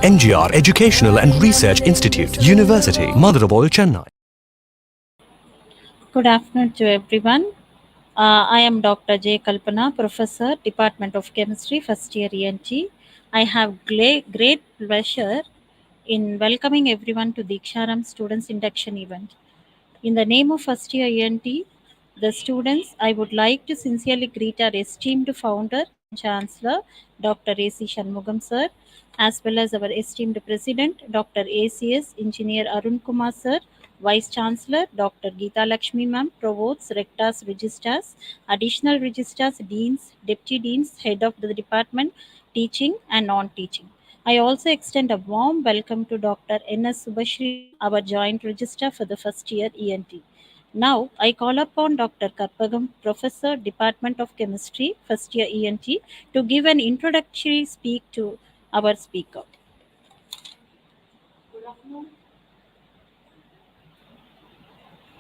NGR Educational and Research Institute, University, Madurai, Chennai. Good afternoon to everyone. I am Dr. J. Kalpana, Professor, Department of Chemistry, First Year ENT. I have great pleasure in welcoming everyone to Diksharam Students Induction event. In the name of First Year ENT, the students, I would like to sincerely greet our esteemed founder and Chancellor, Dr. A.C. Shanmugam Sir, as well as our esteemed President, Dr. ACS Engineer Arun Kumar Sir, Vice Chancellor, Dr. Geeta Lakshmi Ma'am, Provosts, Rectors, Registrars, Additional Registrars, Deans, Deputy Deans, Head of the Department, Teaching and Non-Teaching. I also extend a warm welcome to Dr. N.S. Subashri Ma'am, our Joint Registrar for the First Year ENT. Now, I call upon Dr. Karpagam, Professor, Department of Chemistry, First Year ENT, to give an introductory speak to our speaker.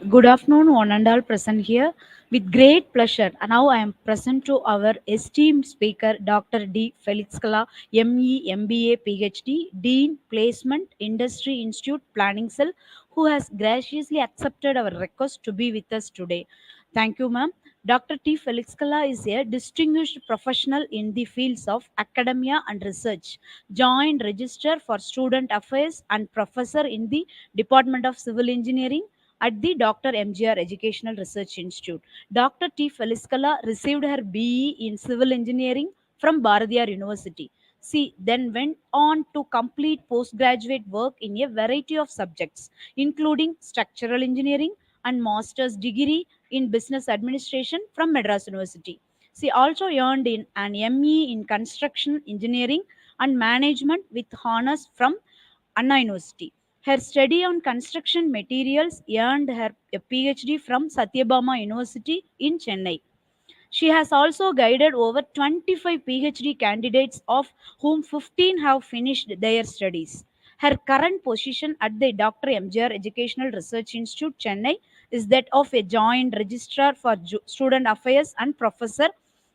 Good afternoon, one and all present here. With great pleasure, and now I am present to our esteemed speaker, Dr. D. Felixkala, ME, MBA, PhD, Dean, Placement, Industry Institute, Planning Cell, who has graciously accepted our request to be with us today. Thank you, ma'am. Dr. T. Felixkala is a distinguished professional in the fields of academia and research, Joint Registrar for Student Affairs, and Professor in the Department of Civil Engineering at the Dr. MGR Educational Research Institute. Dr. T. Felixkala received her BE in Civil Engineering from Bharatiyar University. She then went on to complete postgraduate work in a variety of subjects, including structural engineering and master's degree in business administration from Madras University. She also earned an ME in construction engineering and management with honors from Anna University. Her study on construction materials earned her a PhD from Satyabama University in Chennai. She has also guided over 25 PhD candidates, of whom 15 have finished their studies. Her current position at the Dr. MGR Educational Research Institute, Chennai, is that of a Joint Registrar for Student Affairs and Professor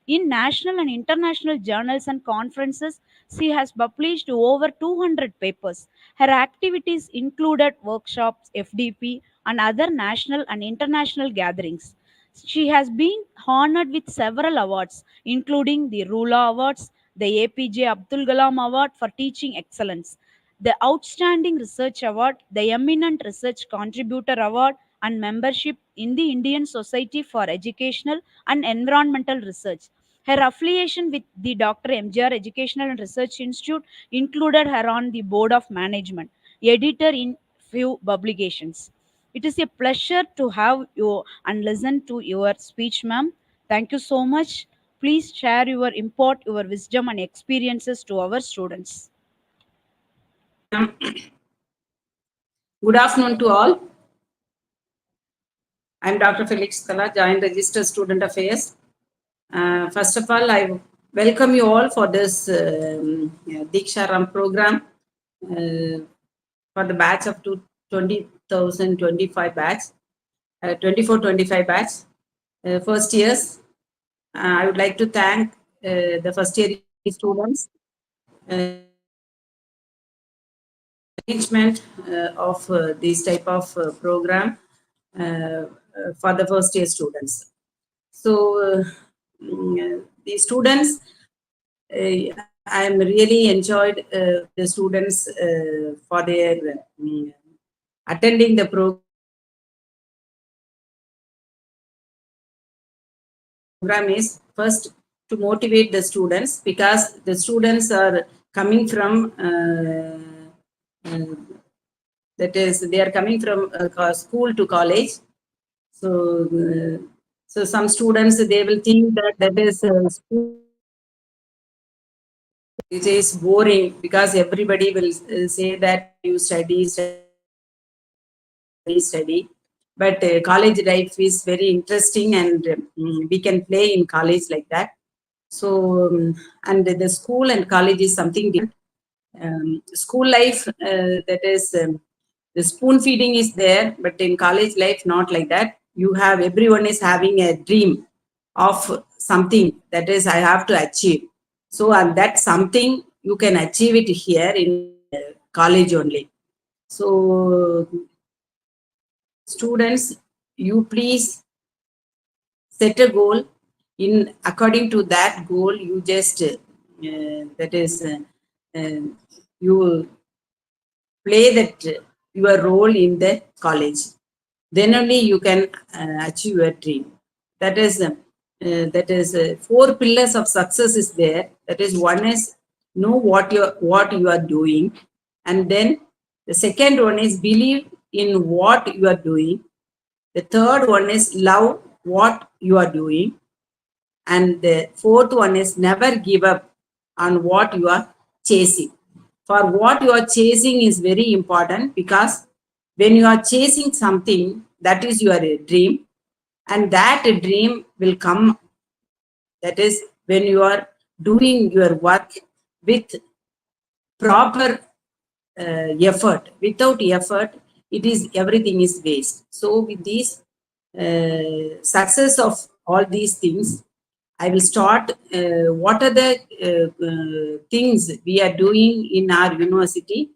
in national and international journals and conferences. She has published over 200 papers. Her activities included workshops, FDP, and other national and international gatherings. She has been honored with several awards, including the Rula Awards, the APJ Abdul Kalam Award for Teaching Excellence, the Outstanding Research Award, the Eminent Research Contributor Award, and membership in the Indian Society for Educational and Environmental Research. Her affiliation with the Dr. MGR Educational and Research Institute included her on the board of management, editor in few publications. It is a pleasure to have you and listen to your speech, ma'am. Thank you so much. Please share your import, your wisdom and experiences to our students. Good afternoon to all. I am Dr. Felixkala, Joint Register Student Affairs. First of all, I welcome you all for this Diksharam program for the batch of 2025 batch, 24-25 batch. First years, I would like to thank the first year students, management of this type of program for the first year students. So the students, I am really enjoyed the students for their attending the program is first to motivate the students, because the students are coming from that is, they are coming from school to college. So so some students, they will think that is school, it is boring, because everybody will say that you study. But college life is very interesting, and we can play in college like that. So and the school and college is something different. School life, that is, the spoon feeding is there, but in college life, not like that. You have, everyone is having a dream of something, that is, I have to achieve. So, and that something you can achieve it here in college only. So students, you please set a goal. In according to that goal, you just that is you play that your role in the college. Then only you can achieve your dream. That is four pillars of success is there. That is, one is know what you are doing, and then the second one is believe in what you are doing. The third one is love what you are doing, and the fourth one is never give up on what you are chasing. For what you are chasing is very important, because when you are chasing something, that is your dream, and that dream will come. That is when you are doing your work with proper effort. Without effort, it is everything is waste. So with this success of all these things, I will start. What are the things we are doing in our university?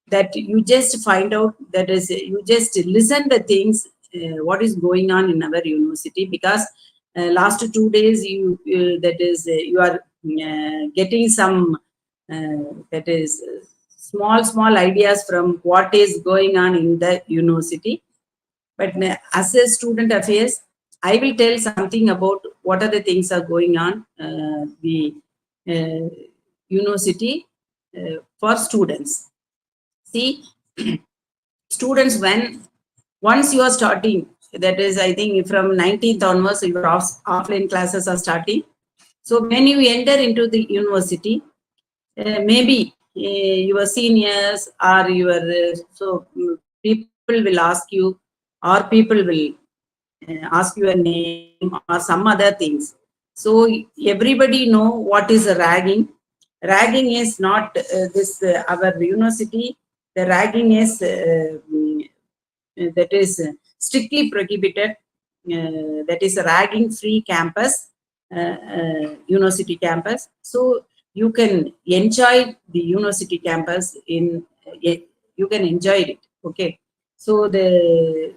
That you just find out. That is, you just listen the things what is going on in our university, because last 2 days you are getting some that is small ideas from what is going on in the university. But as a student affairs, I will tell something about what are the things are going on the university for students. See, students, once you are starting, that is, I think from 19th onwards, your offline classes are starting. So when you enter into the university, maybe your seniors or your people will ask you, or people will ask your name or some other things. So everybody know what is ragging. Ragging is not this our university. The ragging is that is strictly prohibited. That is a ragging free campus, university campus. So you can enjoy the university campus you can enjoy it. Okay. So the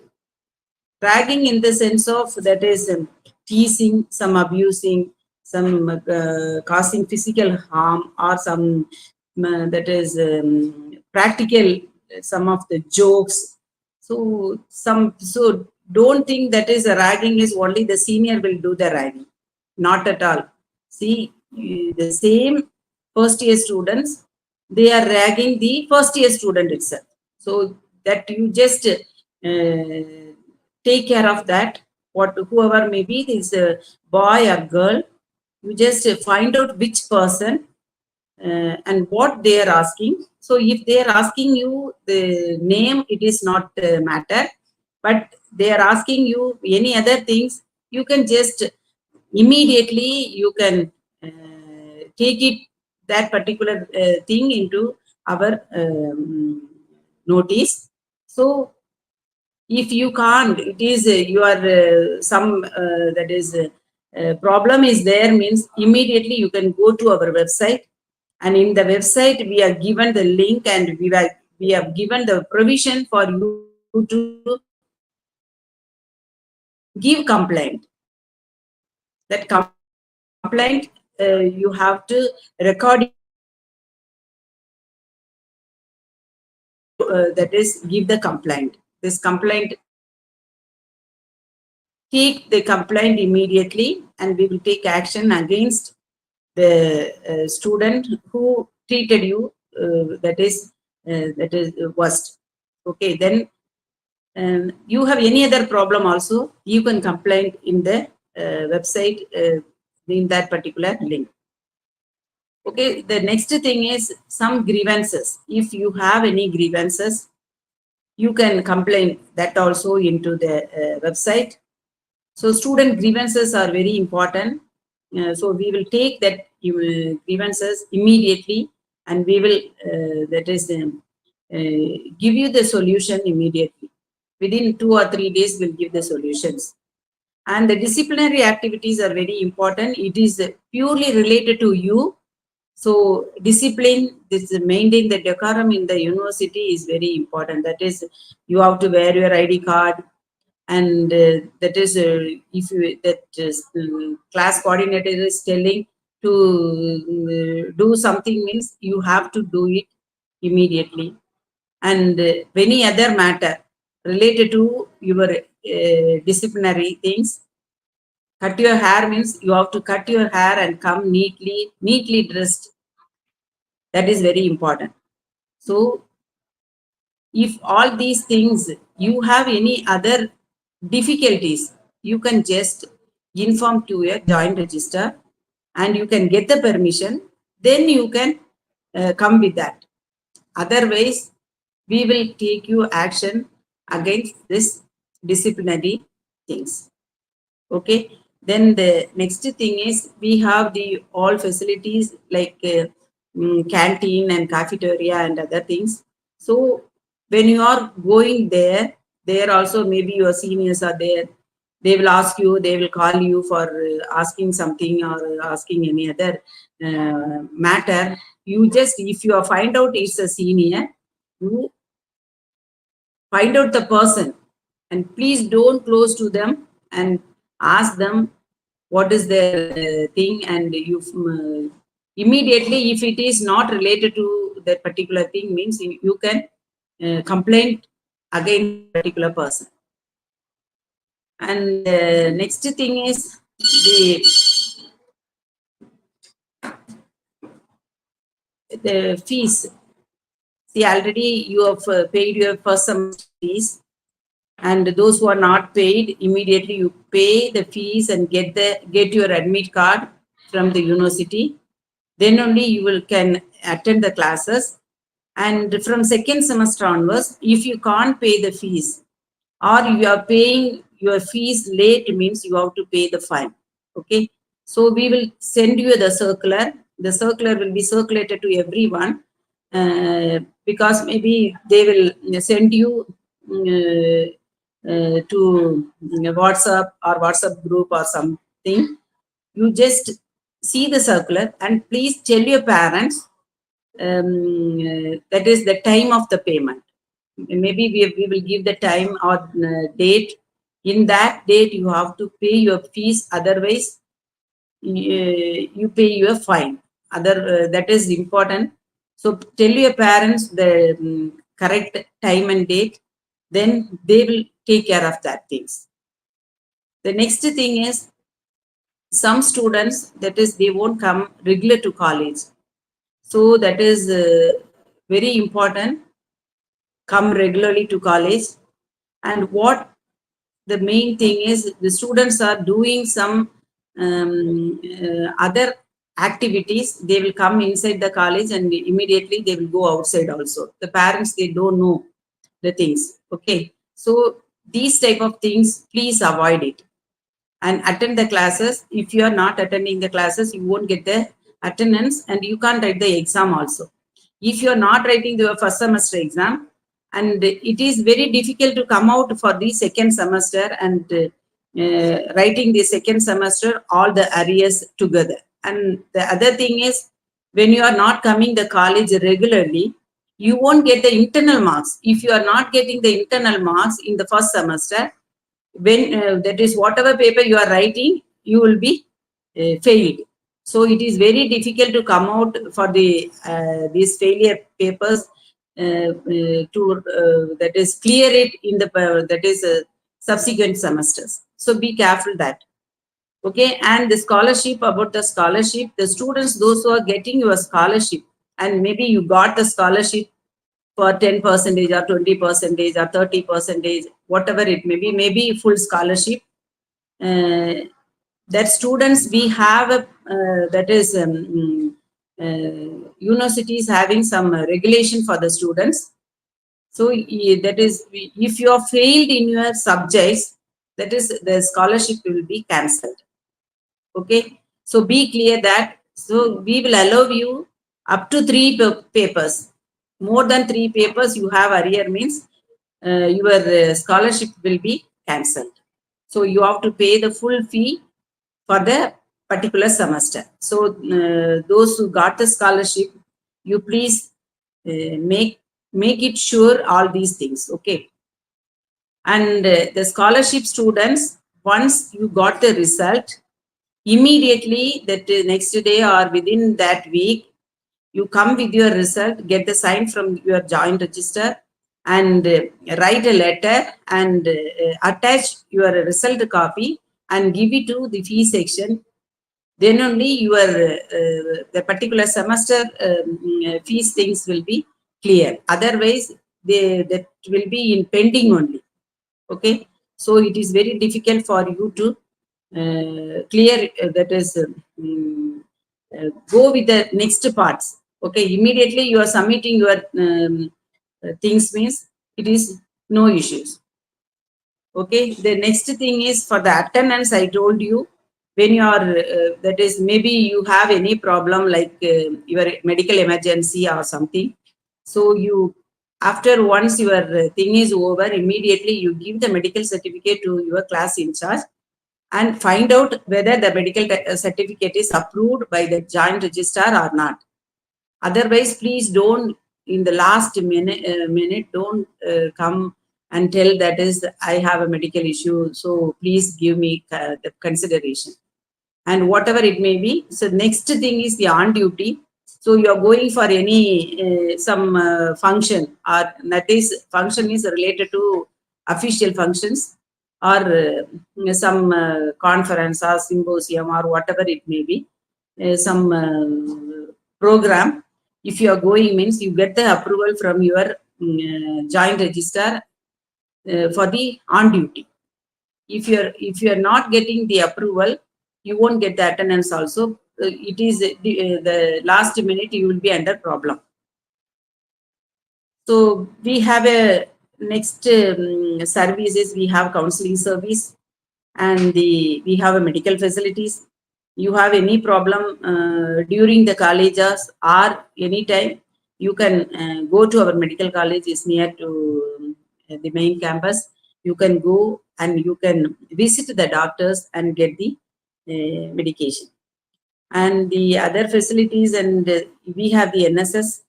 ragging in the sense of, that is teasing, some abusing, some causing physical harm, or some that is practical, some of the jokes. So don't think that is a ragging is only the senior will do the ragging. Not at all. See, the same first year students, they are ragging the first year student itself. So that you just take care of that. Whoever maybe is a boy or girl, you just find out which person and what they are asking. So if they are asking you the name, it is not matter, but they are asking you any other things, you can just immediately you can take it, that particular thing into our notice. So if you can't, it is your some that is problem is there, means immediately you can go to our website, and in the website we are given the link, and we have given the provision for you to give complaint. That complaint you have to record that is give the complaint. This complaint, take the complaint immediately, and we will take action against the student who treated you that is worst. Okay, then you have any other problem also, you can complain in the website in that particular link. Okay, the next thing is some grievances. If you have any grievances, you can complain that also into the website. So student grievances are very important. So we will take that grievances immediately, and we will that is give you the solution immediately. Within 2 or 3 days, we'll give the solutions. And the disciplinary activities are very important. It is purely related to you. So discipline, this maintain the decorum in the university is very important. That is, you have to wear your ID card, and that is if you that class coordinator is telling to do something means you have to do it immediately. And any other matter related to your disciplinary things, cut your hair means you have to cut your hair and come neatly dressed. That is very important. So if all these things you have any other difficulties, you can just inform to your joint register and you can get the permission, then you can come with that. Otherwise, we will take you action against this disciplinary things. Okay. Then the next thing is we have the all facilities like canteen and cafeteria and other things. So when you are going there also maybe your seniors are there. They will ask you, they will call you for asking something or asking any other matter. You just, if you find out it's a senior, you find out the person and please don't close to them and ask them what is their thing, and you immediately, if it is not related to that particular thing, means you can complain against particular person. And next thing is the fees. See, already you have paid your first semester fees, and those who are not paid, immediately you pay the fees and get your admit card from the university. Then only you will can attend the classes. And from second semester onwards, if you can't pay the fees or you are paying your fees late, means you have to pay the fine. Okay. So we will send you the circular. The circular will be circulated to everyone because maybe they will send you to WhatsApp or WhatsApp group or something. You just see the circular and please tell your parents that is the time of the payment. Maybe we will give the time or date. In that date, you have to pay your fees. Otherwise, you pay your fine. That is important. So tell your parents the correct time and date. Then they will take care of that things. The next thing is some students, that is they won't come regular to college. So that is very important. Come regularly to college. And what the main thing is, the students are doing some other activities. They will come inside the college and immediately they will go outside also. The parents, they don't know the things. Okay. So these type of things, please avoid it and attend the classes. If you are not attending the classes, you won't get the attendance and you can't write the exam also. If you are not writing the first semester exam, and it is very difficult to come out for the second semester and writing the second semester, all the arrears together. And the other thing is, when you are not coming the college regularly, you won't get the internal marks. If you are not getting the internal marks in the first semester, when that is whatever paper you are writing, you will be failed. So it is very difficult to come out for the these failure papers to that is clear it in the that is subsequent semesters. So be careful that. Okay. And the scholarship, about the scholarship, the students, those who are getting your scholarship, and maybe you got the scholarship for 10% or 20% or 30%, whatever it may be, maybe full scholarship. That students, we have a that is universities having some regulation for the students. So that is, if you are failed in your subjects, that is the scholarship will be cancelled. Okay. So be clear that. So we will allow you up to 3 papers. More than 3 papers you have arrear means your scholarship will be cancelled. So you have to pay the full fee for the particular semester. So those who got the scholarship, you please make it sure all these things, okay? And the scholarship students, once you got the result, immediately that next day or within that week, you come with your result, get the sign from your joint register, and write a letter and attach your result copy and give it to the fee section. Then only your the particular semester fees things will be clear. Otherwise, that will be in pending only. Okay, so it is very difficult for you to clear that is go with the next parts. Okay, immediately you are submitting your things means it is no issues. Okay, the next thing is for the attendance. I told you, when you are that is maybe you have any problem like your medical emergency or something, so you after once your thing is over, immediately you give the medical certificate to your class in charge and find out whether the medical certificate is approved by the joint registrar or not. Otherwise, please don't in the last minute don't come and tell that is I have a medical issue, so please give me the consideration and whatever it may be. So next thing is the on duty. So you are going for any some function, or that is function is related to official functions, or some conference or symposium or whatever it may be, some program. If you are going means you get the approval from your joint registrar for the on duty. If you're not getting the approval, you won't get the attendance also. It is the last minute you will be under problem. So we have a next services. We have counseling service, and we have a medical facilities. You have any problem during the colleges or anytime, you can go to our medical college. Is near to the main campus. You can go and you can visit the doctors and get the medication. And the other facilities, and we have the NSS.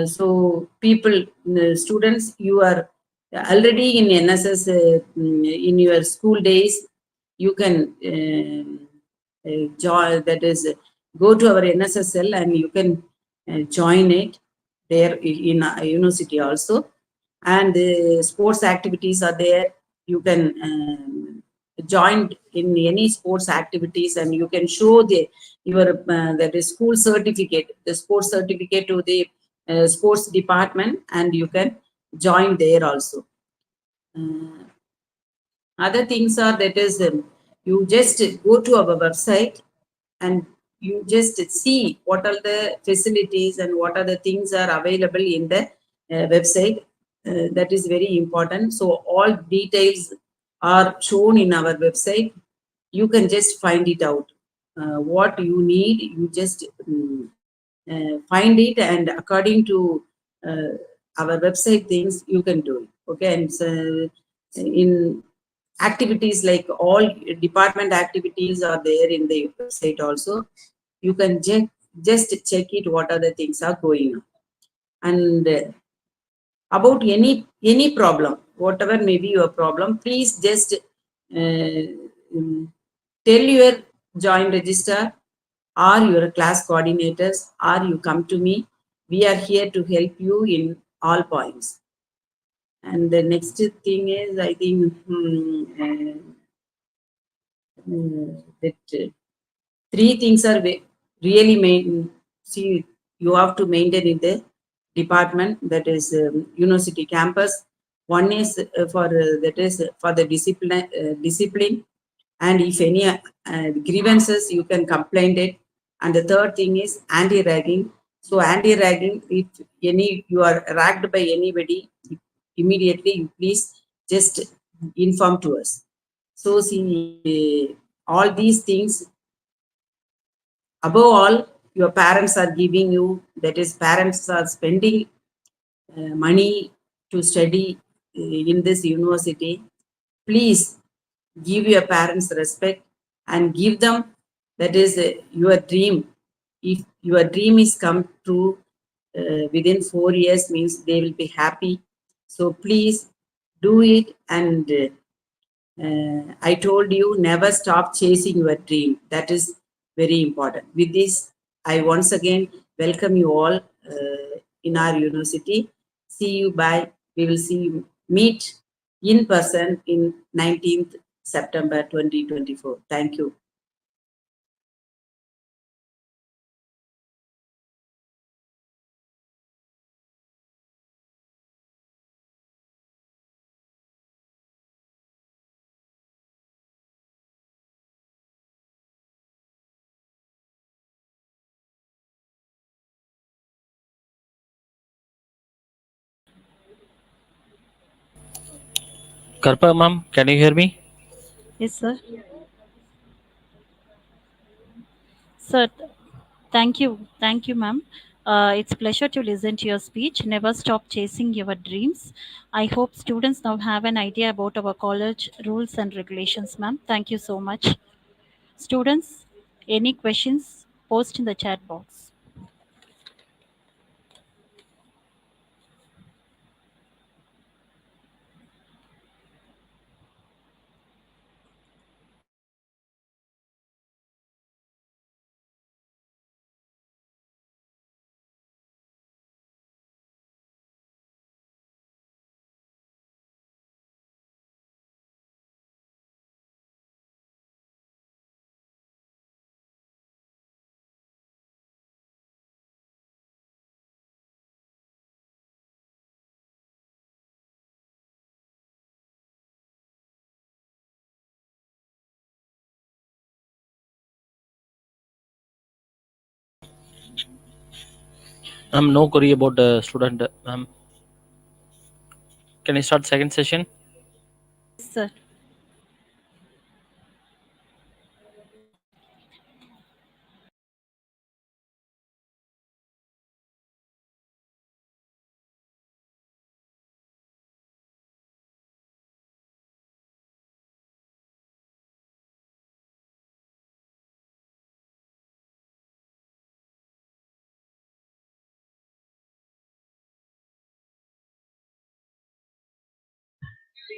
So people, students, you are already in NSS in your school days. You can join, that is, go to our NSS cell and you can join it there in university also. And sports activities are there. You can join in any sports activities, and you can show the your that is school certificate, the sports certificate to the sports department, and you can join there also. Other things are that is you just go to our website and you just see what are the facilities and what are the things are available in the website. That is very important. So all details are shown in our website. You can just find it out. What you need, you just find it, and according to our website things, you can do it. Okay, and so in activities like all department activities are there in the website also. You can just check it what are the things are going on. And about any problem, whatever may be your problem, please just tell your joint registrar or your class coordinators, or you come to me. We are here to help you in all points. And the next thing is, I think that three things are really main. See, you have to maintain in the department, that is university campus. One is for that is for the discipline, and if any grievances, you can complain it. And the third thing is anti-ragging. So anti-ragging, if any you are ragged by anybody, immediately you please just inform to us. So see, all these things, above all, your parents are giving you, that is parents are spending money to study in this university. Please give your parents respect and give them That is your dream. If your dream is come true within 4 years, means they will be happy. So please do it. And I told you, never stop chasing your dream. That is very important. With this, I once again welcome you all in our university. See you. Bye. We will see you, meet in person in 19th September 2024. Thank you. Karpa ma'am, can you hear me? Yes, sir. Sir, thank you. Thank you, ma'am. It's pleasure to listen to your speech. Never stop chasing your dreams. I hope students now have an idea about our college rules and regulations, ma'am. Thank you so much. Students, any questions? Post in the chat box. No query about the student, ma'am. Can I start second session? Yes, sir.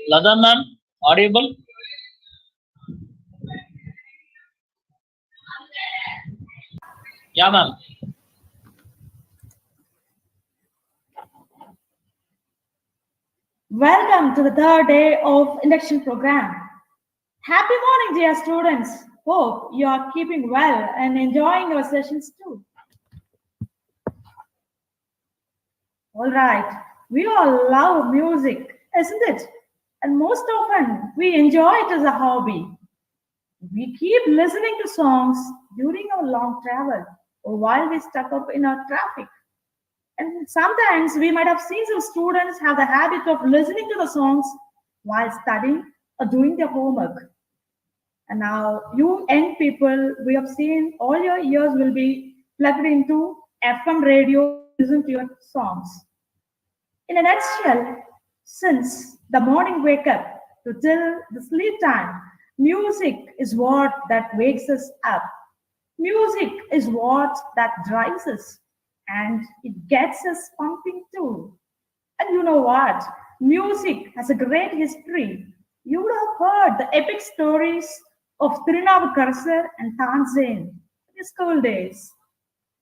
Lada ma'am, audible? Yeah, ma'am. Welcome to the third day of induction program. Happy morning, dear students. Hope you are keeping well and enjoying your sessions too. All right, we all love music, isn't it? And most often we enjoy it as a hobby. We keep listening to songs during our long travel or while we stuck up in our traffic. And sometimes we might have seen some students have the habit of listening to the songs while studying or doing their homework. And now, you young people, we have seen all your ears will be plugged into FM radio to listen to your songs. In a nutshell, since the morning wake up to till the sleep time, music is what that wakes us up. Music is what that drives us, and it gets us pumping too. And you know what? Music has a great history. You would have heard the epic stories of Tirunavukarasar and Tansen in the school days.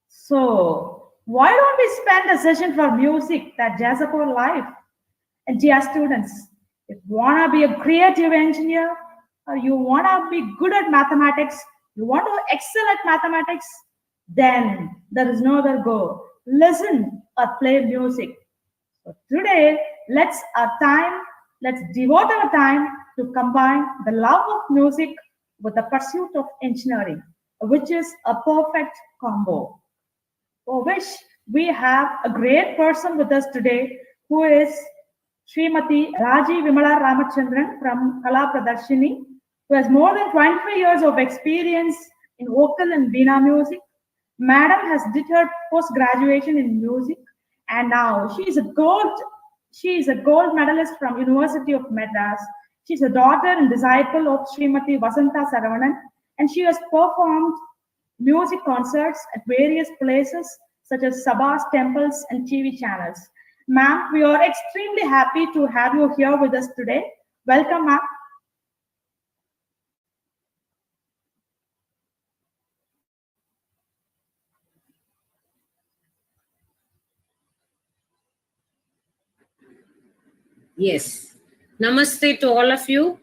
So, why don't we spend a session for music that jazz up our life? And dear students, if you want to be a creative engineer, or you want to be good at mathematics, you want to excel at mathematics, then there is no other go. Listen or play music. So today, let's devote our time to combine the love of music with the pursuit of engineering, which is a perfect combo. For which we have a great person with us today, who is Srimati Raji Vimala Ramachandran from Kala Pradarshini, who has more than 25 years of experience in vocal and veena music. Madam has did her post-graduation in music, and now she is a gold medalist from University of Madras. She's a daughter and disciple of Srimati Vasanta Saravanan, and she has performed music concerts at various places such as Sabhas, temples, and TV channels. Ma'am, we are extremely happy to have you here with us today. Welcome, ma'am. Yes. Namaste to all of you.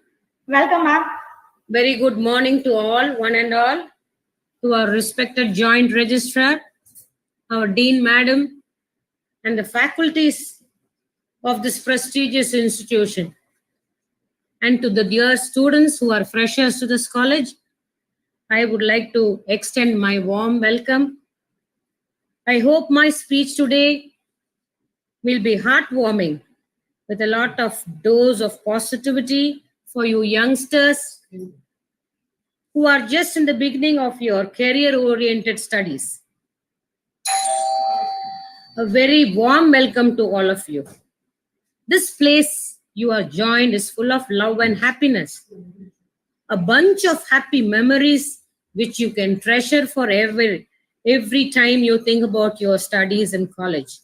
Welcome, ma'am. Very good morning to all, one and all, to our respected joint registrar, our dean madam, and the faculties of this prestigious institution. And to the dear students who are freshers to this college, I would like to extend my warm welcome. I hope my speech today will be heartwarming with a lot of dose of positivity for you youngsters who are just in the beginning of your career-oriented studies. A very warm welcome to all of you. This place you are joined is full of love and happiness. A bunch of happy memories which you can treasure forever every time you think about your studies in college.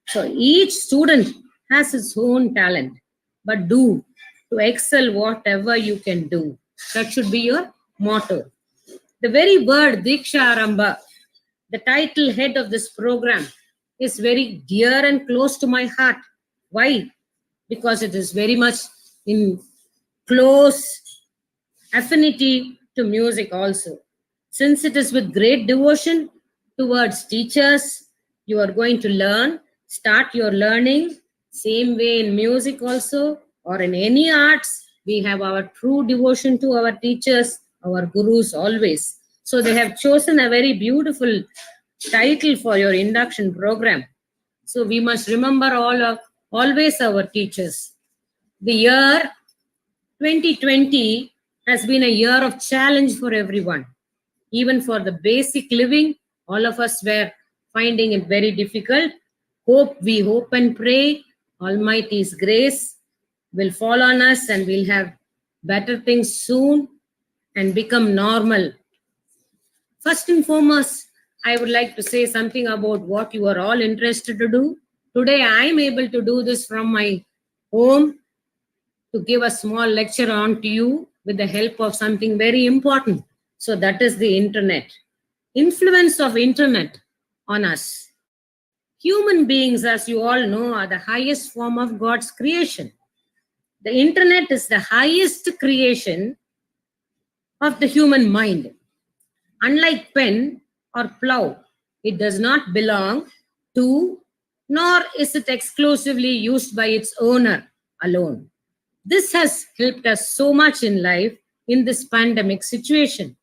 So each student has his own talent, but do to excel whatever you can do. That should be your motto. The very word Diksha Arambha, the title head of this program, is very dear and close to my heart. Why? Because it is very much in close affinity to music also. Since it is with great devotion towards teachers, you are going to learn, start your learning. Same way in music also, or in any arts, we have our true devotion to our teachers, our gurus always. So they have chosen a very beautiful title for your induction program. So we must remember always our teachers. The year 2020 has been a year of challenge for everyone. Even for the basic living, all of us were finding it very difficult. We hope and pray Almighty's grace will fall on us and we'll have better things soon and become normal. First and foremost, I would like to say something about what you are all interested to do. Today, I am able to do this from my home to give a small lecture on to you with the help of something very important. So that is the internet. Influence of internet on us. Human beings, as you all know, are the highest form of God's creation. The internet is the highest creation of the human mind. Unlike pen or plow, it does not belong to, nor is it exclusively used by its owner alone. This has helped us so much in life in this pandemic situation.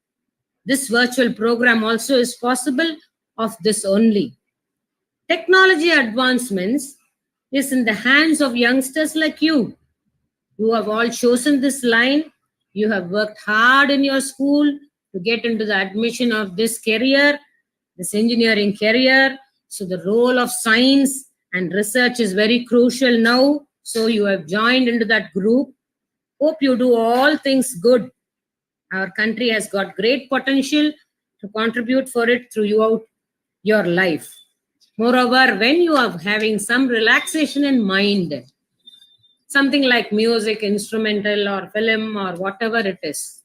This virtual program also is possible of this only. Technology advancements is in the hands of youngsters like you. You have all chosen this line. You have worked hard in your school to get into the admission of this career, this engineering career. So the role of science and research is very crucial now. So you have joined into that group. Hope you do all things good. Our country has got great potential to contribute for it throughout your life. Moreover, when you are having some relaxation in mind, something like music, instrumental or film or whatever it is,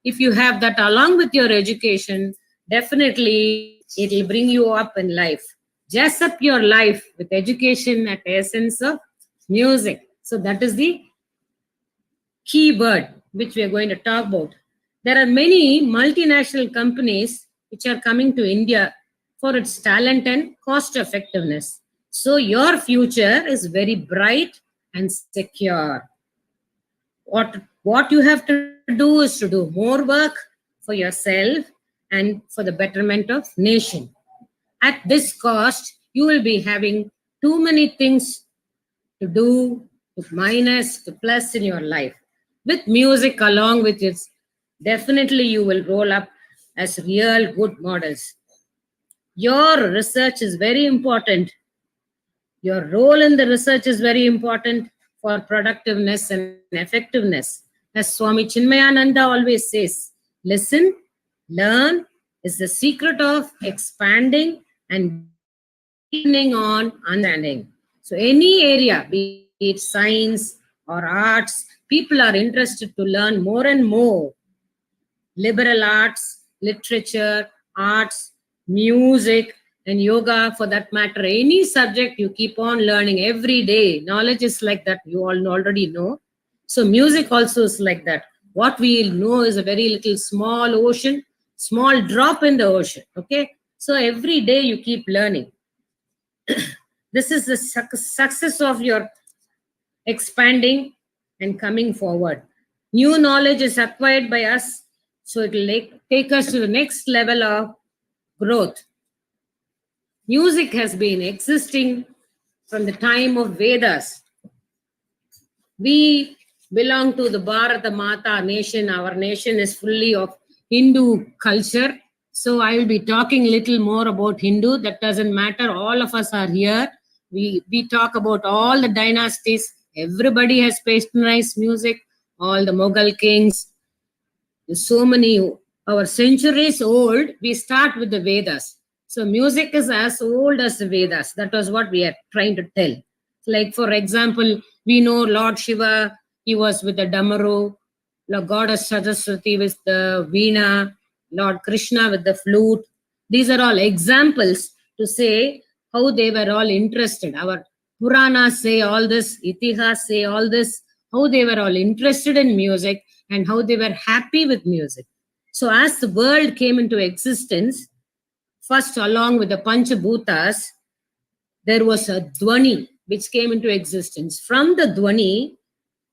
if you have that along with your education, definitely it will bring you up in life. Jazz up your life with education at the essence of music. So that is the key word which we are going to talk about. There are many multinational companies which are coming to India for its talent and cost effectiveness. So your future is very bright and secure. What you have to do is to do more work for yourself and for the betterment of nation. At this cost, you will be having too many things to do, to minus, to plus in your life. With music along with it, definitely you will roll up as real good models. Your research is very important. Your role in the research is very important for productiveness and effectiveness. As Swami Chinmayananda always says, Listen, learn is the secret of expanding and deepening on understanding. So any area, be it science or arts, people are interested to learn more and more. Liberal arts, literature, arts, music, and yoga for that matter. Any subject you keep on learning every day. Knowledge is like that, you all already know. So music also is like that. What we know is a very little small ocean, small drop in the ocean. Okay. So every day you keep learning. This is the success of your expanding and coming forward. New knowledge is acquired by us, so it will take us to the next level of growth. Music has been existing from the time of Vedas. We belong to the Bharata Mata nation. Our nation is fully of Hindu culture. So I will be talking a little more about Hindu. That doesn't matter. All of us are here. We talk about all the dynasties. Everybody has patronized music. All the Mughal kings. So many, our centuries old. We start with the Vedas. So music is as old as the Vedas. That was what we are trying to tell. Like for example, we know Lord Shiva, he was with the Damaru, Lord Goddess Saraswati with the Veena, Lord Krishna with the flute. These are all examples to say how they were all interested. Our Puranas say all this, Itihas say all this, how they were all interested in music and how they were happy with music. So as the world came into existence, first along with the Panchabhutas, there was a Dhwani which came into existence. From the Dhwani,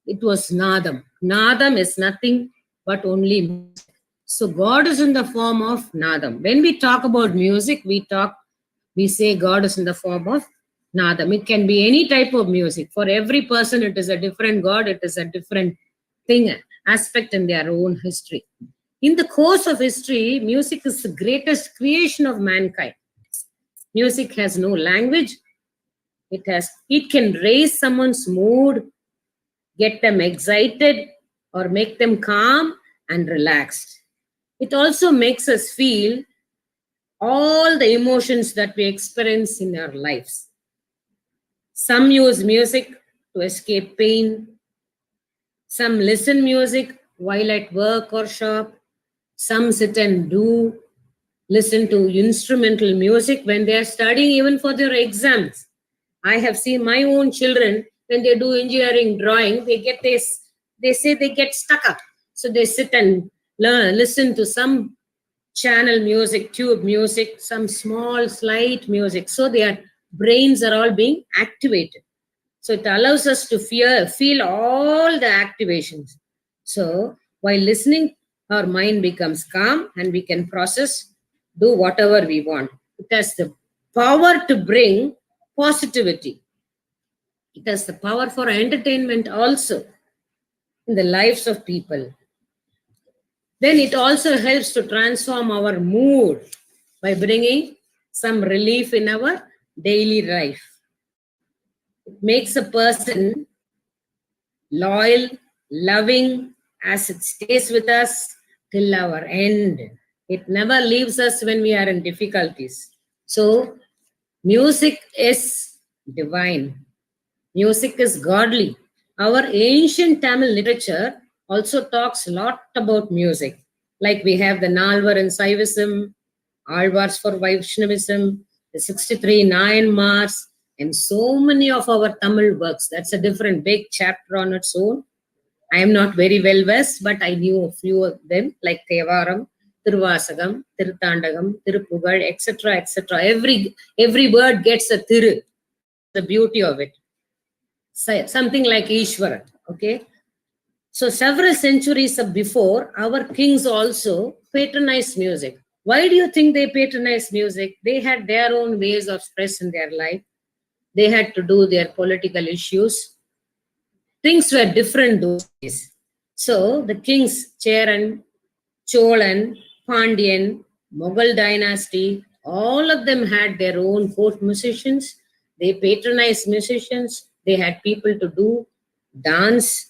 it was Nadam. Nadam is nothing but only music. So God is in the form of Nadam. When we talk about music, we say God is in the form of Nadam. It can be any type of music. For every person, it is a different God. It is a different thing, aspect in their own history. In the course of history, music is the greatest creation of mankind. Music has no language. It can raise someone's mood, get them excited, or make them calm and relaxed. It also makes us feel all the emotions that we experience in our lives. Some use music to escape pain. Some listen music while at work or shop. Some sit and listen to instrumental music when they are studying, even for their exams. I have seen my own children, when they do engineering drawing, they say they get stuck up. So they sit and listen to some channel music, tube music, some small slight music. So their brains are all being activated. So it allows us to feel all the activations. So while listening, our mind becomes calm and we can process, do whatever we want. It has the power to bring positivity. It has the power for entertainment also in the lives of people. Then it also helps to transform our mood by bringing some relief in our daily life. It makes a person loyal, loving, as it stays with us till our end. It never leaves us when we are in difficulties. So, music is divine. Music is godly. Our ancient Tamil literature also talks a lot about music. Like we have the Nalvar in Saivism, Alvars for Vaishnavism, the 63 Nayanmars, and so many of our Tamil works. That's a different big chapter on its own. I am not very well versed, but I knew a few of them, like Thevaram, Tiruvasagam, Tiruthandagam, Tirupugal, etc., etc. Every word gets a Tiru, the beauty of it. Something like Ishvara, okay? So several centuries before, our kings also patronized music. Why do you think they patronized music? They had their own ways of stress in their life. They had to do their political issues. Things were different those days. So the kings, Cheran, Cholan, Pandyan, Mughal dynasty, all of them had their own court musicians. They patronized musicians. They had people to do dance,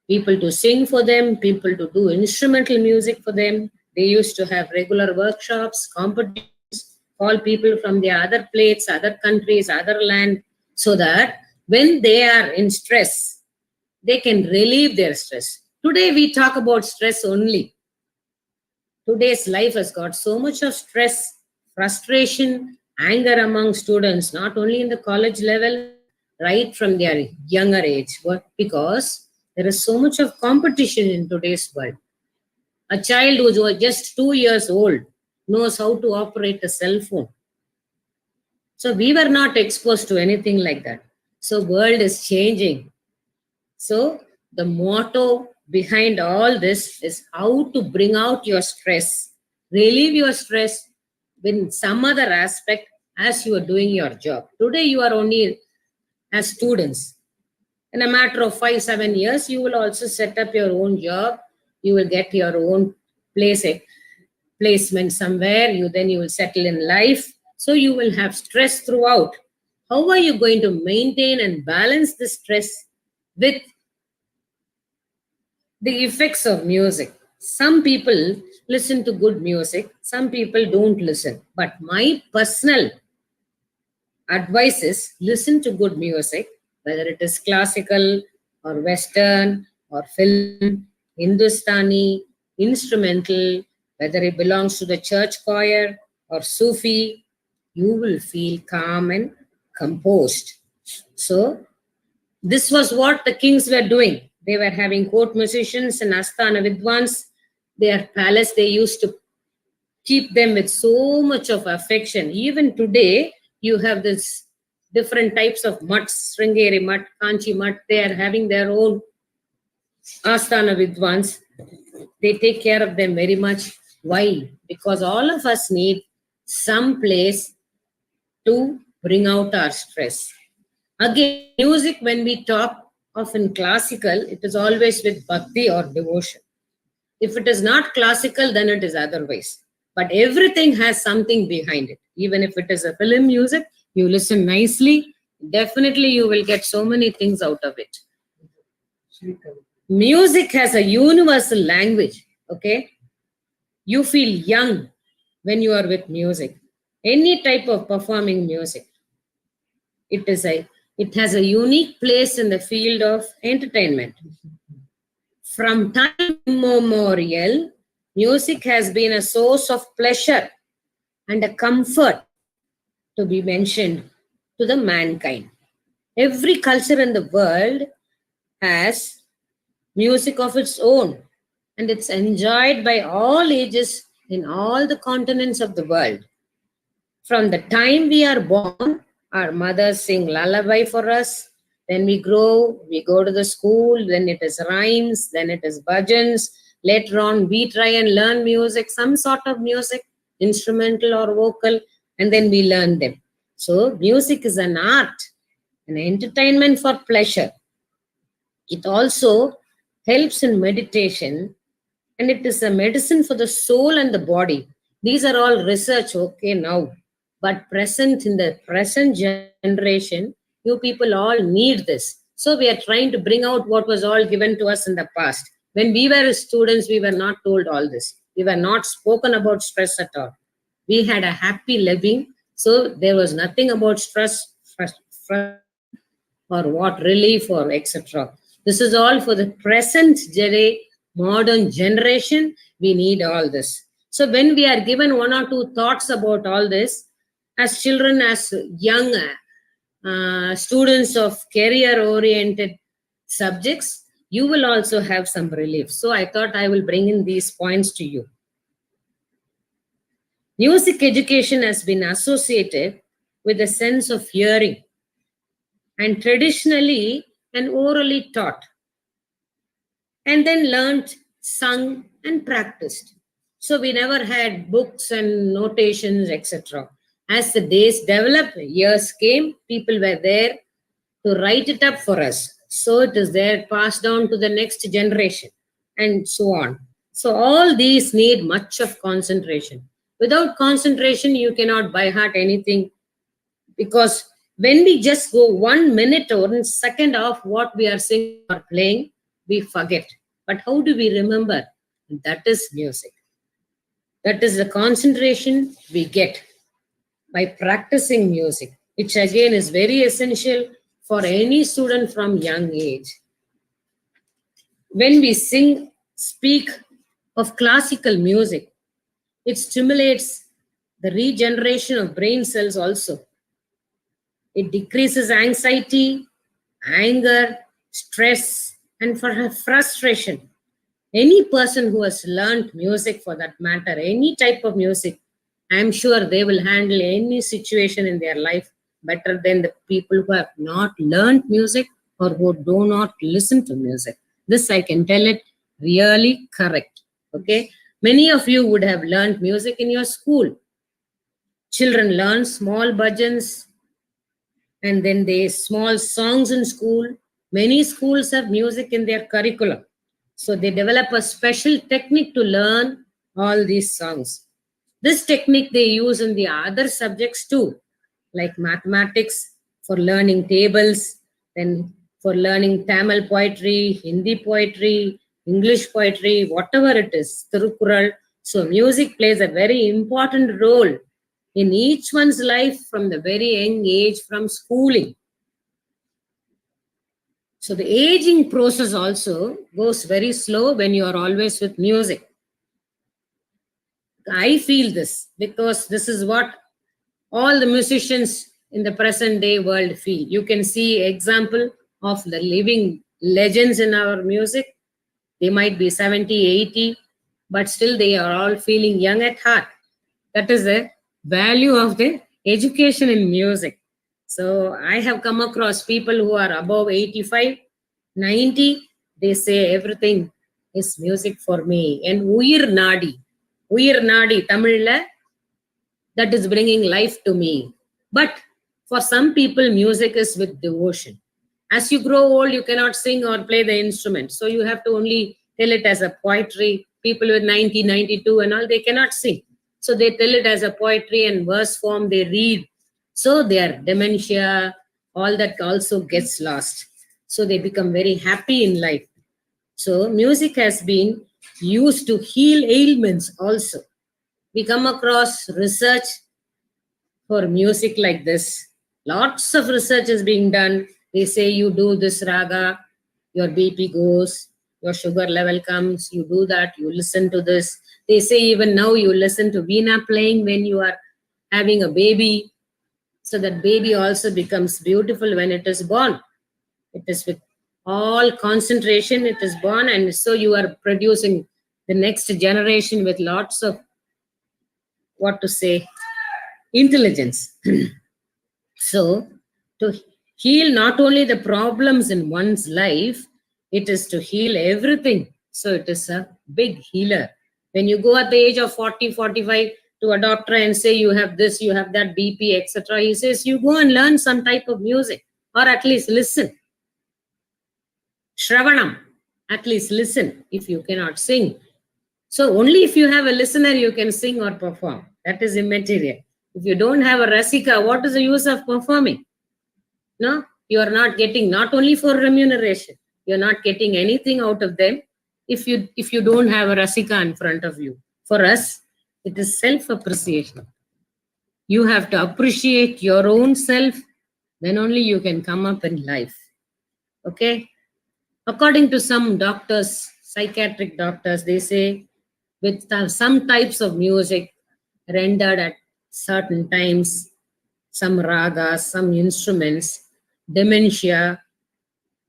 people to sing for them, people to do instrumental music for them. They used to have regular workshops, competitions, call people from the other places, other countries, other land, so that when they are in stress, they can relieve their stress. Today we talk about stress only. Today's life has got so much of stress, frustration, anger among students, not only in the college level, right from their younger age. Because there is so much of competition in today's world. A child who was just 2 years old knows how to operate a cell phone. So we were not exposed to anything like that. So world is changing. So the motto behind all this is how to bring out your stress, relieve your stress in some other aspect as you are doing your job. Today you are only as students. In a matter of 5-7 years, you will also set up your own job. You will get your own placement somewhere. Then you will settle in life. So you will have stress throughout. How are you going to maintain and balance the stress with the effects of music? Some people listen to good music. Some people don't listen. But my personal advice is listen to good music, whether it is classical or Western or film, Hindustani, instrumental, whether it belongs to the church choir or Sufi, you will feel calm and composed. So this was what the kings were doing. They were having court musicians and Asthana Vidwans. Their palace, they used to keep them with so much of affection. Even today, you have this different types of mutts, Sringeri mutt, Kanchi mutt. They are having their own Asthana Vidwans. They take care of them very much. Why? Because all of us need some place to bring out our stress. Again, music, when we talk of in classical, it is always with bhakti or devotion. If it is not classical, then it is otherwise. But everything has something behind it. Even if it is a film music, you listen nicely, definitely you will get so many things out of it. Music has a universal language, okay? You feel young when you are with music. Any type of performing music. It has a unique place in the field of entertainment. From time immemorial, music has been a source of pleasure and a comfort to be mentioned to the mankind. Every culture in the world has music of its own, and it's enjoyed by all ages in all the continents of the world. From the time we are born, our mothers sing lullaby for us. Then we grow, we go to the school, then it is rhymes, then it is bhajans. Later on, we try and learn music, some sort of music, instrumental or vocal, and then we learn them. So music is an art, an entertainment for pleasure. It also helps in meditation, and it is a medicine for the soul and the body. These are all research, okay, now. But present in the present generation, you people all need this. So we are trying to bring out what was all given to us in the past. When we were students, we were not told all this. We were not spoken about stress at all. We had a happy living. So there was nothing about stress or what relief or etc. This is all for the present modern generation. We need all this. So when we are given 1 or 2 thoughts about all this, as children, as young students of career-oriented subjects, you will also have some relief. So I thought I will bring in these points to you. Music education has been associated with a sense of hearing and traditionally and orally taught, and then learned, sung, and practiced. So we never had books and notations, etc. As the days developed, years came, people were there to write it up for us. So it is there, passed down to the next generation, and so on. So all these need much of concentration. Without concentration, you cannot by heart anything, because when we just go 1 minute or 1 second of what we are singing or playing, we forget. But how do we remember? That is music. That is the concentration we get by practicing music, which again is very essential for any student from young age. When we speak of classical music, it stimulates the regeneration of brain cells also. It decreases anxiety, anger, stress, and frustration. Any person who has learned music, for that matter, any type of music, I am sure they will handle any situation in their life better than the people who have not learned music or who do not listen to music. This I can tell it really correct. Okay. Many of you would have learned music in your school. Children learn small bhajans and then they small songs in school. Many schools have music in their curriculum. So they develop a special technique to learn all these songs. This technique they use in the other subjects too, like mathematics for learning tables, then for learning Tamil poetry, Hindi poetry, English poetry, whatever it is, Tirukural. So music plays a very important role in each one's life from the very young age, from schooling. So the aging process also goes very slow when you are always with music. I feel this because this is what all the musicians in the present day world feel. You can see example of the living legends in our music. They might be 70, 80, but still they are all feeling young at heart. That is the value of the education in music. So I have come across people who are above 85, 90, they say everything is music for me. And Uyir Nadi, Tamil, that is bringing life to me. But for some people, music is with devotion. As you grow old, you cannot sing or play the instrument. So you have to only tell it as a poetry. People with 90, 92 and all, they cannot sing. So they tell it as a poetry and verse form, they read. So their dementia, all that also gets lost. So they become very happy in life. So music has been used to heal ailments also. We come across research for music like this. Lots of research is being done. They say you do this raga, your BP goes, your sugar level comes, you do that, you listen to this. They say even now you listen to Veena playing when you are having a baby. So that baby also becomes beautiful when it is born. It is with all concentration, it is born, and so you are producing the next generation with lots of, intelligence. So to heal not only the problems in one's life, it is to heal everything. So it is a big healer. When you go at the age of 40, 45 to a doctor and say you have this, you have that BP, etc., he says you go and learn some type of music or at least listen. Shravanam, at least listen if you cannot sing. So only if you have a listener you can sing or perform. That is immaterial. If you don't have a rasika, what is the use of performing? No, you are not getting, not only for remuneration, you are not getting anything out of them if you don't have a rasika in front of you. For us, it is self-appreciation. You have to appreciate your own self, then only you can come up in life. Okay? According to some doctors, psychiatric doctors, they say with some types of music rendered at certain times, some ragas, some instruments, dementia,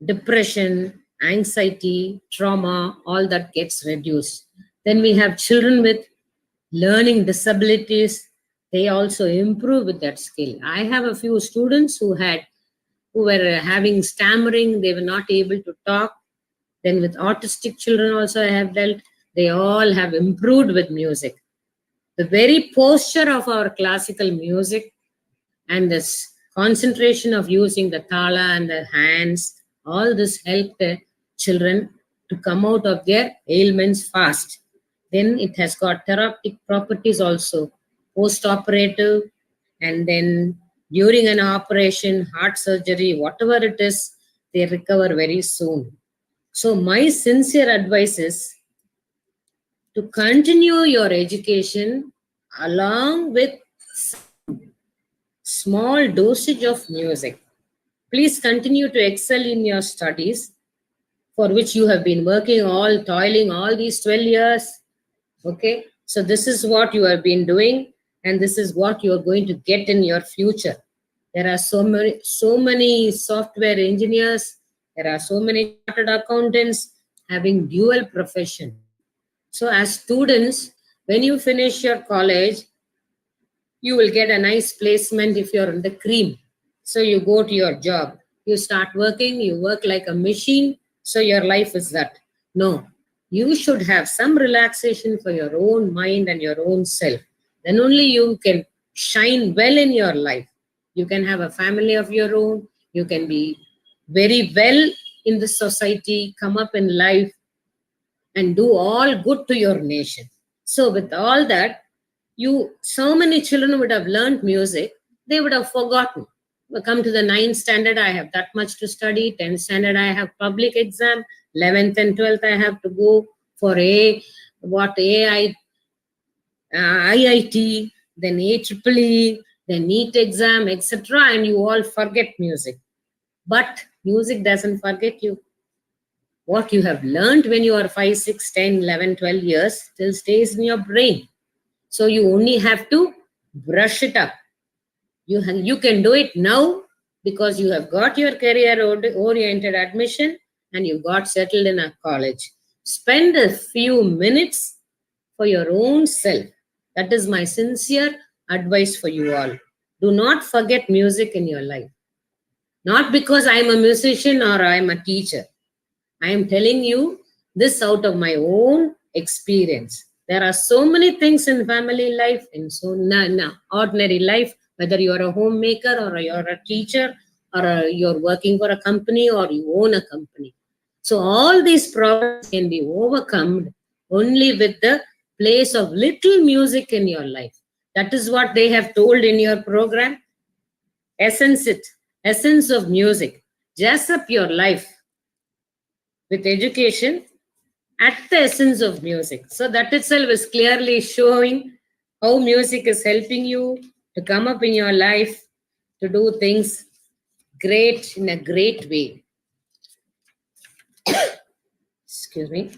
depression, anxiety, trauma, all that gets reduced. Then we have children with learning disabilities. They also improve with that skill. I have a few students who were having stammering. They were not able to talk. Then with autistic children also I have dealt. They all have improved with music. The very posture of our classical music and this concentration of using the thala and the hands, all this helped the children to come out of their ailments fast. Then it has got therapeutic properties also, post-operative, and then during an operation, heart surgery, whatever it is, they recover very soon. So my sincere advice is to continue your education along with small dosage of music. Please continue to excel in your studies, for which you have been working toiling all these 12 years. Okay, so this is what you have been doing, and this is what you are going to get in your future. There are so many software engineers, there are so many chartered accountants having dual profession. So as students, when you finish your college, you will get a nice placement if you're in the cream. So you go to your job, you start working, you work like a machine, so your life is that. No, you should have some relaxation for your own mind and your own self. Then only you can shine well in your life. You can have a family of your own, you can be very well in the society, come up in life, and do all good to your nation. So with all that, so many children would have learned music, they would have forgotten. Come to the 9th standard, I have that much to study. 10th standard, I have public exam. 11th and 12th, I have to go for IIT, then AEEE, then NEET exam, etc. And you all forget music. But music doesn't forget you. What you have learned when you are 5, 6, 10, 11, 12 years still stays in your brain. So you only have to brush it up. You can do it now because you have got your career-oriented admission and you got settled in a college. Spend a few minutes for your own self. That is my sincere advice for you all. Do not forget music in your life. Not because I am a musician or I am a teacher. I am telling you this out of my own experience. There are so many things in family life, in ordinary life, whether you are a homemaker or you are a teacher or you're working for a company or you own a company. So all these problems can be overcome only with the place of little music in your life. That is what they have told in your program. Essence of music. Jazz up your life with education at the essence of music. So that itself is clearly showing how music is helping you to come up in your life, to do things great in a great way. Excuse me.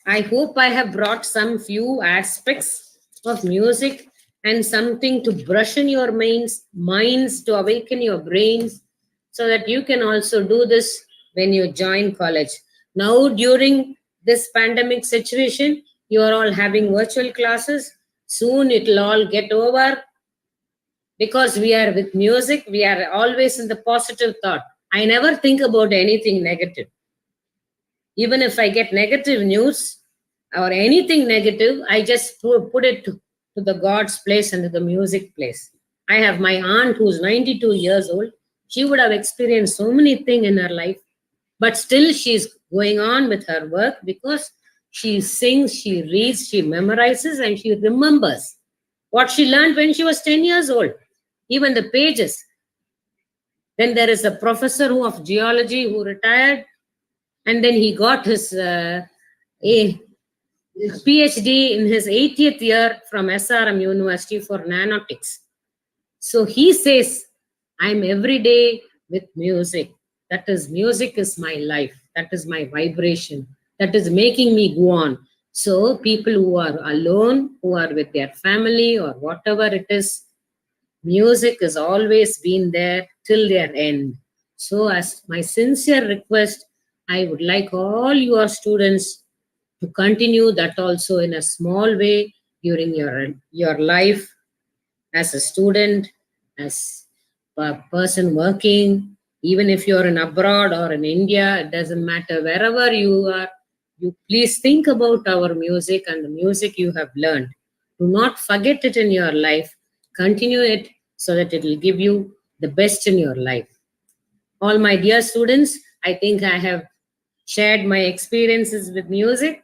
I hope I have brought some few aspects of music and something to brush in your minds, to awaken your brains, so that you can also do this when you join college. Now, during this pandemic situation, you are all having virtual classes. Soon it will all get over. Because we are with music, we are always in the positive thought. I never think about anything negative. Even if I get negative news or anything negative, I just put it to the God's place and to the music place. I have my aunt who's 92 years old. She would have experienced so many things in her life, but still she's going on with her work because she sings, she reads, she memorizes, and she remembers what she learned when she was 10 years old, even the pages. Then there is a professor of geology who retired, and then he got his PhD in his 80th year from SRM University for nanotics. So he says, I'm every day with music. That is, music is my life. That is my vibration. That is making me go on. So people who are alone, who are with their family or whatever it is, music has always been there till their end. So as my sincere request, I would like all your students to continue that also in a small way during your life as a student, as a person working, even if you're in abroad or in India, it doesn't matter, wherever you are, you please think about our music and the music you have learned. Do not forget it in your life. Continue it so that it will give you the best in your life. All my dear students, I think I have shared my experiences with music,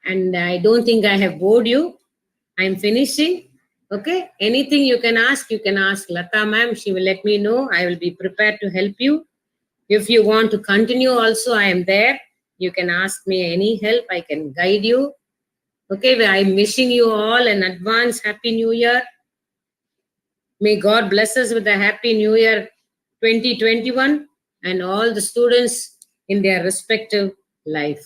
and I don't think I have bored you. I'm finishing. Okay, anything you can ask Lata ma'am. She will let me know. I will be prepared to help you. If you want to continue also, I am there. You can ask me any help. I can guide you. Okay, I'm wishing you all an advance Happy New Year. May God bless us with a Happy New Year 2021 and all the students in their respective life.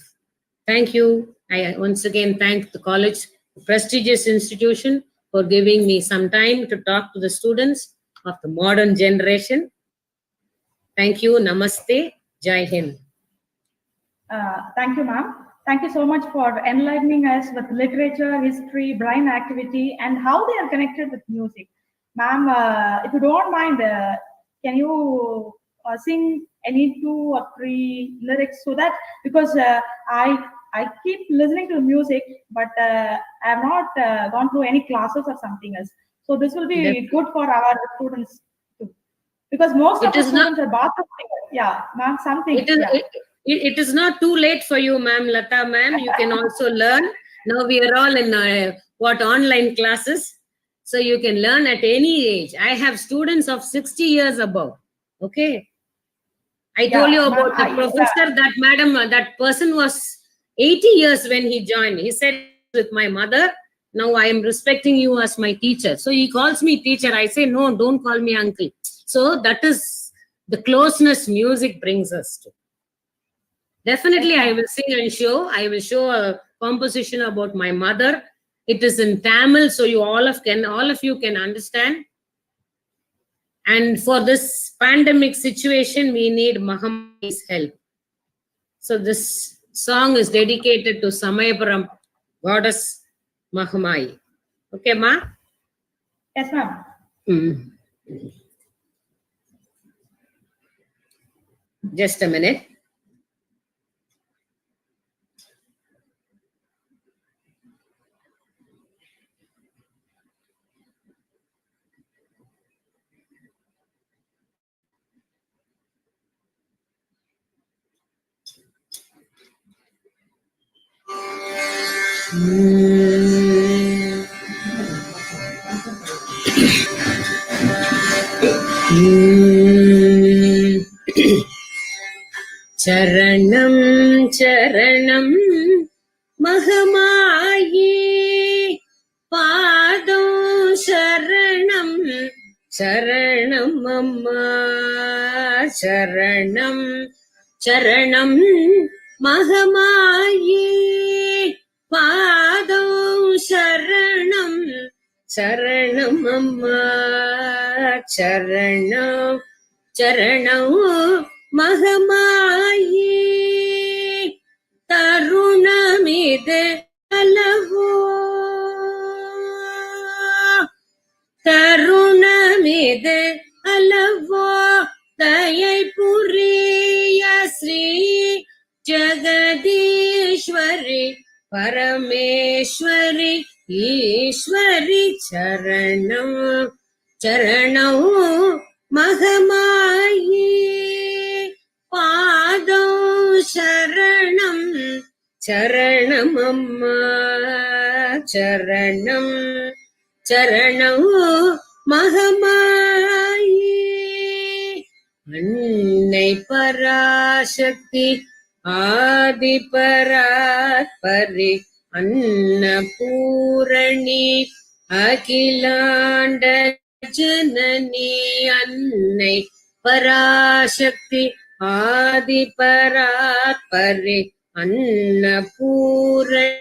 Thank you. I once again thank the college, the prestigious institution, for giving me some time to talk to the students of the modern generation. Thank you. Namaste. Jai Hind. Thank you, ma'am. Thank you so much for enlightening us with literature, history, brain activity, and how they are connected with music. Ma'am, if you don't mind, can you sing any 2 or 3 lyrics so that, because I keep listening to music, but I have not gone through any classes or something else. So this will be good for our students too. Because most of the students are bathroom singers. Yeah, ma'am, something. It is not too late for you, ma'am, Lata ma'am. You can also learn. Now we are all in online classes. So you can learn at any age. I have students of 60 years above. Okay. I told you about the professor, that madam, that person was 80 years when he joined. He said, with my mother, now I am respecting you as my teacher. So he calls me teacher. I say, no, don't call me uncle. So that is the closeness music brings us to. Definitely, I will sing and show. I will show a composition about my mother. It is in Tamil, so you all of you can understand. And for this pandemic situation, we need Mahamai's help. So this song is dedicated to Samayapuram goddess Mahamai. Okay, ma? Yes, ma'am. Just a minute. Charanam charanam Mahamayi Padam sharanam charanam amma charanam charanam Mahamayi Padam sharanam charanam amma charanam charanam Mahamayi Tarunamide Alavo Tarunamide Alavo Dayai Puriya Sri Jagadishwari Parameshwari Ishwari Charanam Charanam Mahamayi Padam sharanam charanam amma charanam charanam Mahamayi Annai Parashakti Adi Paratpari Annapurani Akhilanda Janani Annai Parashakti Adi Paratpari Annapurani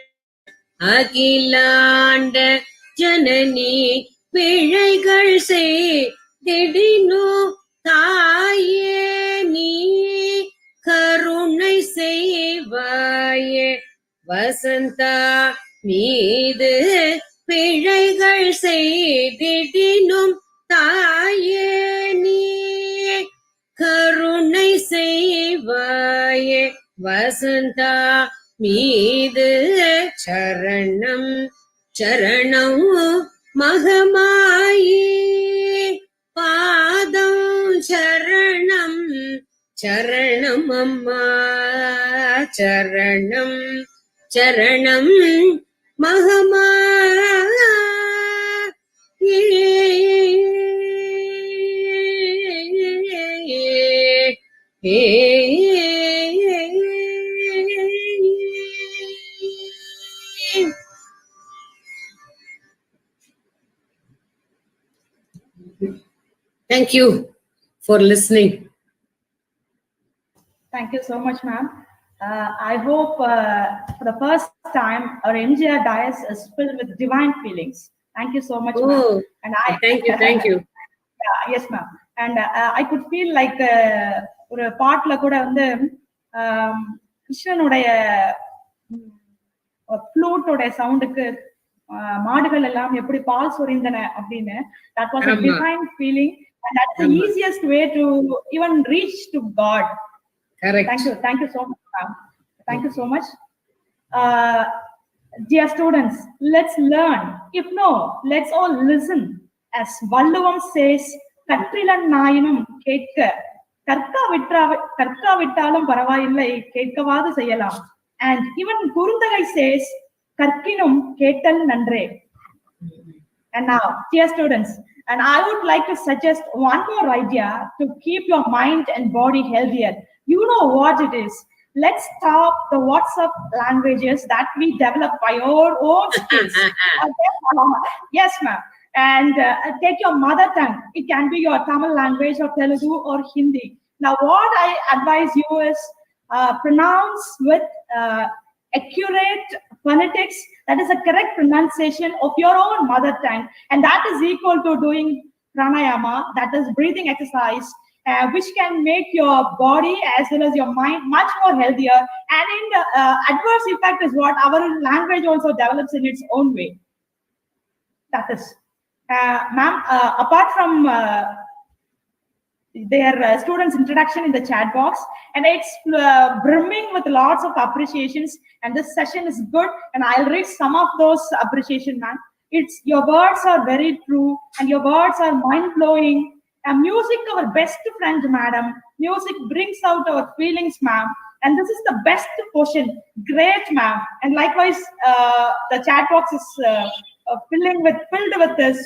Akhilanda Janani Pizhaigal செய்திடினோ தாயே நீ கருணை செய்வாயே வசந்தா மீது பிழைகள் செய்திடினும் தாயே நீ கருணை செய்வாயே வசந்தா மீது சரணம் சரணம் மகமாயி பாதம் சரணம் சரணம் அம்மா சரணம் சரணம் மகமாயி Thank you for listening. Thank you so much, ma'am. I hope for the first time our MGR dais is filled with divine feelings. Thank you so much, ma'am. Oh, And thank you, thank you. Yeah, yes, ma'am. And I could feel like ஒரு பாட்டுல கூட வந்து கிருஷ்ணனுடைய ஃப்ளூட்டோட சவுண்டுக்கு மாடுகள் எல்லாம் எப்படி பால் சொரிந்தன அப்படின்னு that was a divine feeling and that's the easiest way to even reach to God. Correct. Thank you so much, ma'am. Thank you so much. Dear students, let's learn. If no, let's all listen. As Valluvam says, கற்றிலன் நாயினும் கேட்க கற்கா விட்டாலும் பரவாயில்லை கேட்கவாது செய்யலாம். And even Kurundagai says, கற்கினும் கேட்டல் நன்றே. And now, dear students, and I would like to suggest one more idea to keep your mind and body healthier. You know what it is. Let's stop the WhatsApp languages that we develop by our own skills. Yes, ma'am. And take your mother tongue. It can be your Tamil language or Telugu or Hindi. Now, what I advise you is pronounce with accurate phonetics. That is a correct pronunciation of your own mother tongue. And that is equal to doing pranayama, that is breathing exercise, which can make your body as well as your mind much more healthier. And in the adverse effect is what our language also develops in its own way. That is, ma'am, apart from their students' introduction in the chat box, and it's brimming with lots of appreciations, and this session is good, and I'll read some of those appreciation, ma'am. It's your words are very true, and your words are mind-blowing. Music, our best friend, madam. Music brings out our feelings, ma'am. And this is the best portion. Great, ma'am. And likewise, the chat box is filled with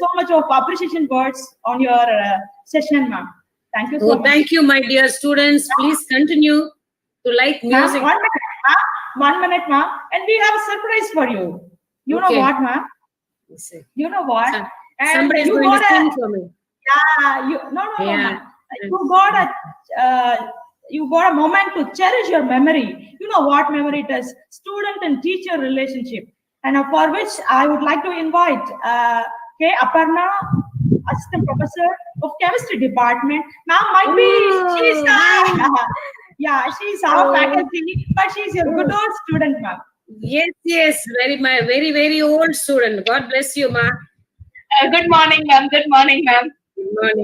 so much of appreciation words on your session, ma'am. Thank you so much. Thank you, my dear students. Please continue to like music. 1 minute, ma'am. And we have a surprise for you. You know what, ma'am? You know what? Somebody is going to sing for me. Yeah, no. You got a moment to cherish your memory. You know what memory it is? Student and teacher relationship. And for which I would like to invite K. Aparna, Assistant Professor of Chemistry Department. Now might be she's our faculty, but she's your good old student, ma'am. Yes, very old student. God bless you, ma. Good morning, ma'am. Good morning, ma'am.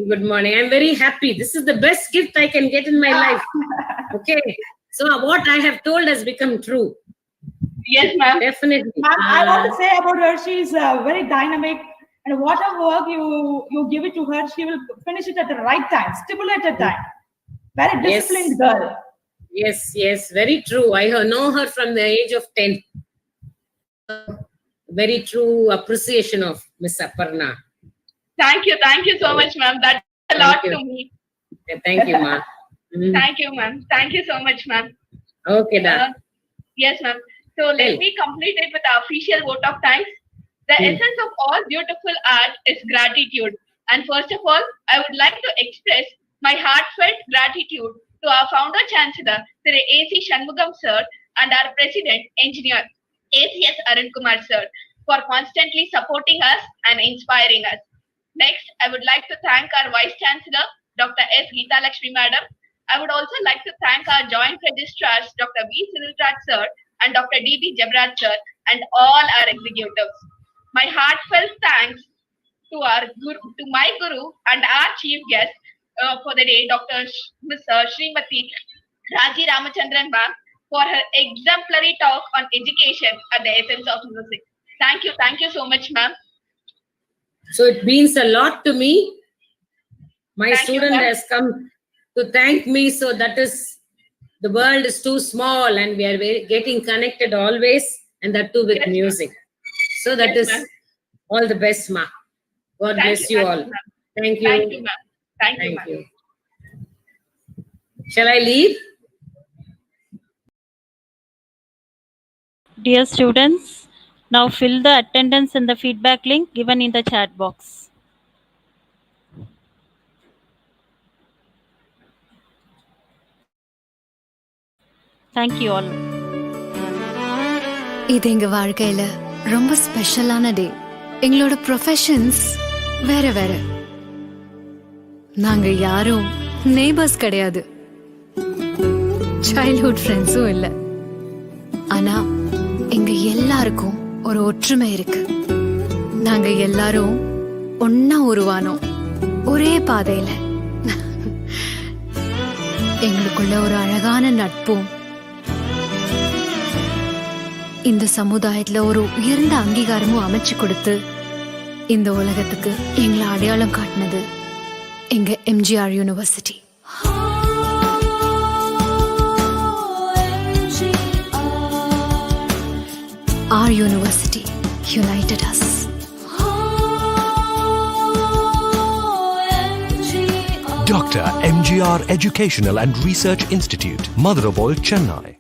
Good morning. I'm very happy. This is the best gift I can get in my life. Okay. So what I have told has become true. Yes, ma'am. Definitely. Ma'am, I want to say about her, she's very dynamic, and whatever work you give it to her, she will finish it at the right time, stipulated time. Very disciplined girl. Yes, very true. I know her from the age of 10. Very true appreciation of Miss Aparna. Thank you so much, ma'am. That's a lot to me. Thank you, ma'am. Thank you, ma'am. Thank you so much, ma'am. Okay, yes, ma'am. So let me complete it with our official vote of thanks. The essence of all beautiful art is gratitude. And first of all, I would like to express my heartfelt gratitude to our founder chancellor, Sir A.C. Shanmugam sir, and our president, engineer, A.C.S. Arun Kumar sir, for constantly supporting us and inspiring us. Next, I would like to thank our Vice Chancellor, Dr. S. Geeta Lakshmi Madam. I would also like to thank our Joint Registrars, Dr. V. Sirilraj sir and Dr. D.B. Jabraj sir, and all our executives. My heartfelt thanks to my Guru and our Chief Guest for the day, Dr. Ms. Srimati Raji Ramachandran ma'am, for her exemplary talk on education at the essence of music. Thank you so much, ma'am. So it means a lot to me. My student has come to thank me. So that is, the world is too small and we are getting connected always, and that too with music. So that is all the best, ma. God bless you all. Thank you. Thank you, ma'am. Thank you. Shall I leave? Dear students, now fill the attendance in the feedback link given in the chat box. Thank you all. இது எங்க வாழ்க்கையில ரொம்ப ஸ்பெஷலான டே. எங்களோட professions வேற வேற. நாங்க யாரும் நெய்பர்ஸ் கிடையாது, சைல்ட்ஹுட் ஃப்ரெண்ட்ஸும் இல்ல. ஆனா எங்க எல்லாருக்கும் ஒரு ஒற்றுமை இருக்கு. நாங்க எல்லாரும் ஒன்னா உருவானோம், ஒரே பாதையில. எங்களுக்குள்ள ஒரு அழகான நட்பும் இந்த சமுதாயத்துல ஒரு உயர்ந்த அங்கீகாரமும் அமைச்சு கொடுத்து இந்த உலகத்துக்கு எங்களை அடையாளம் காட்டினது எங்க MGR university. Our university united us. Dr. MGR Educational and Research Institute, Mother of all, Chennai.